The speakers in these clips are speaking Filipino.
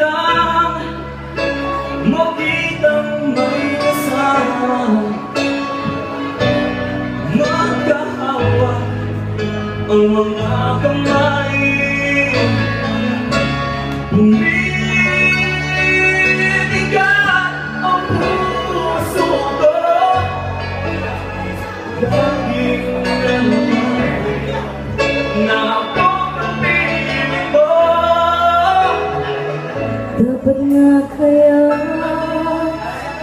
lang makitang may kasama, magkahawak ang mga kamay, bumibigat ang puso ko. Laging naman na ako ang piling mo. Dapat nga kaya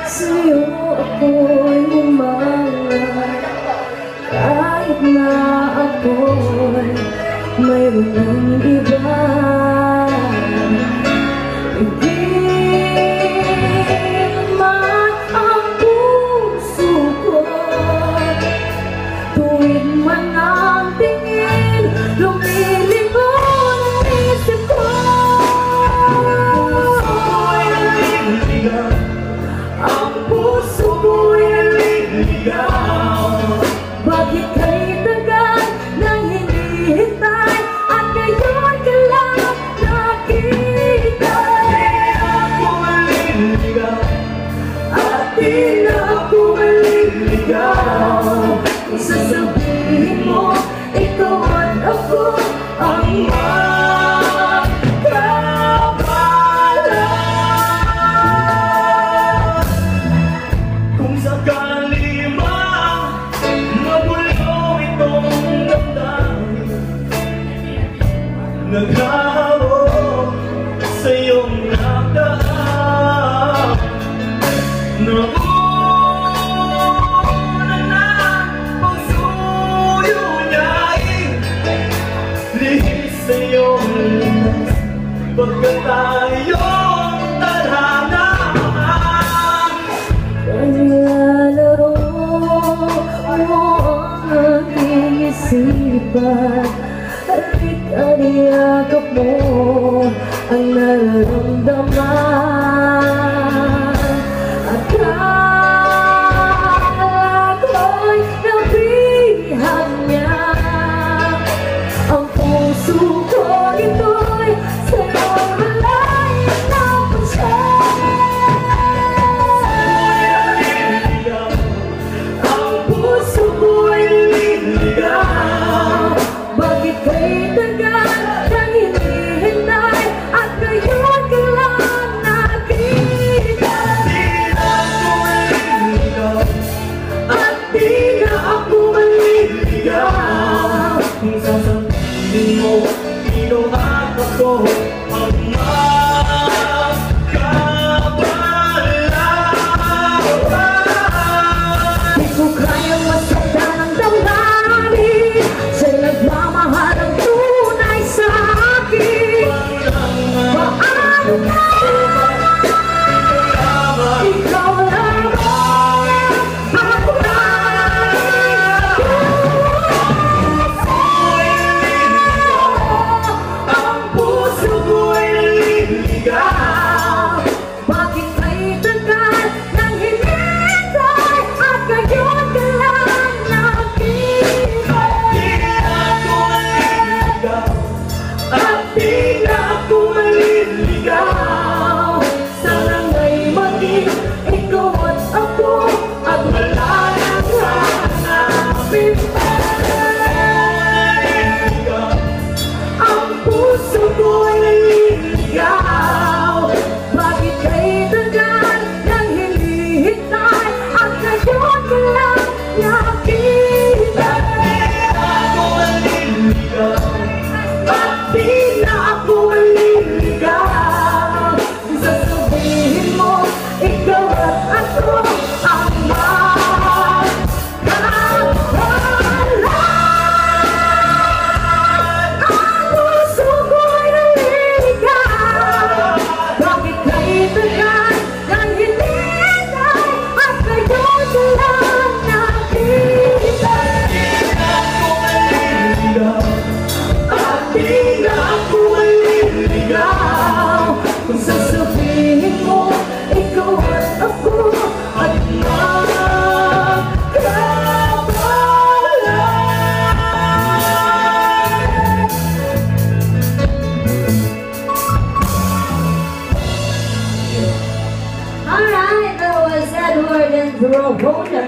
sa'yo ako'y umangat, kahit na ako'y mayroon ng iba. Hindi naman ang puso ko, tuwid man ang tingin, lumilimo ng isip ko. Ang puso ko'y naliligaw. Bakit ka'y tagal nang hinihintay at ngayon ka lang nakita? Di na ako maliligaw. Kung sasabihin mo ikaw at ako ang kung sakali man magulo itong damdamin, naghahabol sa iyong nagdaan, nauna na pagsuyo niya'y lihis sa iyong linas, pagkat tayong tadhana. Nilalaro mo ang aking isipan, halika't iyakap mo ang nararamdaman. Akala ko'y nabihag niya ang puso ko, ito'y sa'yo malay na puso. Bakit ka'y tagal nang hinihintay at ngayon ka lang nakita? Di na ako maliligaw. Kung sasabihin mo ikaw at ako ang magkabalaw. Di ko kayang masaktan ang damdamin sa'y nagmamahal ang tunay sa akin. Paano na? Ikaw lamang ako ang puso ko'y naliligaw. Bakit ka'y tagal nang hinihintay at ngayon ka lang nakita? Di na ako maliligaw. At di na ako maliligaw. Ikaw na